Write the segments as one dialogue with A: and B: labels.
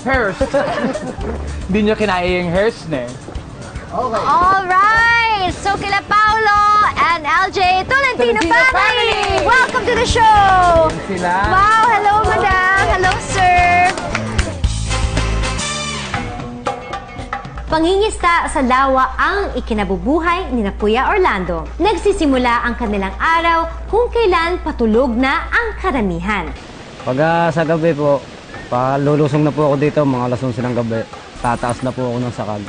A: Hairs. Hindi niya kinaya yung hairs na eh.
B: Okay. Alright! So, kila Paolo and LJ Tolentino family! Welcome to the show!
A: Sila.
B: Wow! Hello, madam! Hello, sir! Pangingista sa lawa ang ikinabubuhay ni Kuya Orlando. Nagsisimula ang kanilang araw kung kailan patulog na ang karamihan.
C: Pag sa gabi po, lulusong na po ako dito, mga alas 11 ng gabi. Tataas na po ako ng sakal.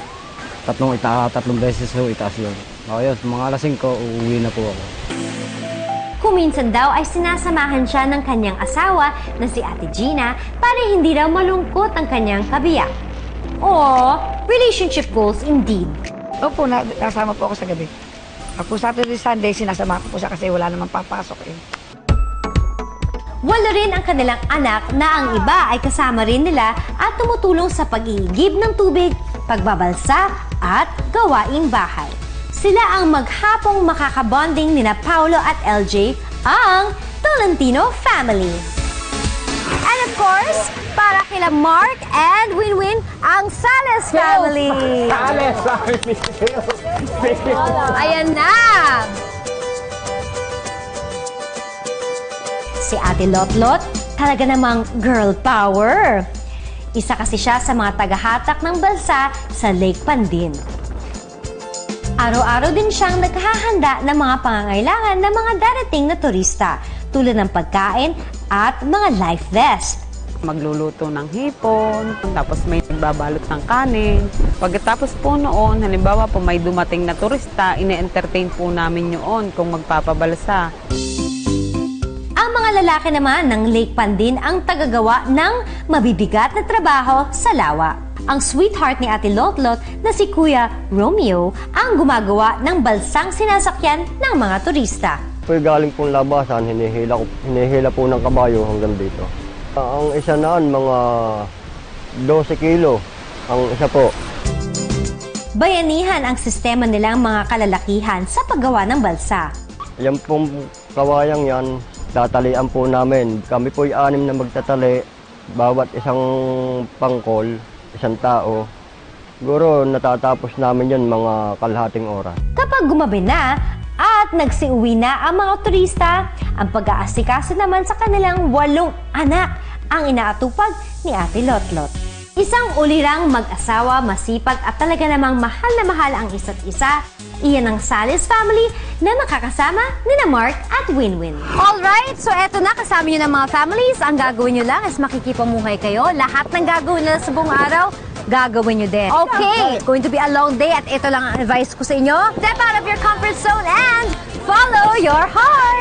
C: Tatlong beses po itaas yun. Ayos, mga alas 5, uuwi na po ako.
B: Kuminsan daw ay sinasamahan siya ng kanyang asawa na si Ate Gina para hindi raw malungkot ang kanyang kabiyak. O, relationship goals indeed.
D: Opo, nasama po ako sa gabi. Ako Saturday, Sunday, sinasama ko po siya kasi wala namang papasok eh.
B: 8 rin ang kanilang anak na ang iba ay kasama rin nila at tumutulong sa pag-iigib ng tubig, pagbabalsa at gawaing bahay. Sila ang maghapong makakabonding nina Paolo at LJ, ang Tolentino family. And of course, para kila Mark and Winwin, ang Sales family.
A: Sales family.
B: Ayan na! Si Ate Lotlot, talaga namang girl power. Isa kasi siya sa mga tagahatak ng balsa sa Lake Pandin. Araw-araw din siyang naghahanda ng mga pangangailangan ng mga darating na turista, tulad ng pagkain at mga life vest.
E: Magluluto ng hipon, tapos may nagbabalot ng kanin. Pagkatapos po noon, halimbawa po may dumating na turista, ine-entertain po namin yun kung magpapabalsa.
B: Ang mga lalaki naman ng Lake Pandin ang tagagawa ng mabibigat na trabaho sa lawa. Ang sweetheart ni Ate Lotlot na si Kuya Romeo ang gumagawa ng balsang sinasakyan ng mga turista.
F: Po'y galing pong labasan, hinihila po ng kabayo hanggang dito. Ang isa naan, mga 12 kilo ang isa po.
B: Bayanihan ang sistema nilang mga kalalakihan sa paggawa ng balsa.
F: Yan pong kawayang yan, tatalian po namin. Kami po'y 6 na magtatali, bawat isang pangkol, isang tao. Siguro natatapos namin yan mga kalahating oras.
B: Kapag gumabi na at nagsiuwi na ang mga turista, ang pag-aasikaso naman sa kanilang 8 anak ang inaatupag ni Ate Lotlot. Isang ulirang mag-asawa, masipag at talaga namang mahal na mahal ang isa't isa. Iyan ang Sales family na makakasama ni Mark at Winwin. Alright, so eto na, kasama nyo ng mga families. Ang gagawin nyo lang is makikipamuhay kayo. Lahat ng gagawin nila sa buong araw, gagawin nyo din. Okay, going to be a long day at ito lang ang advice ko sa inyo. Step out of your comfort zone and follow your heart!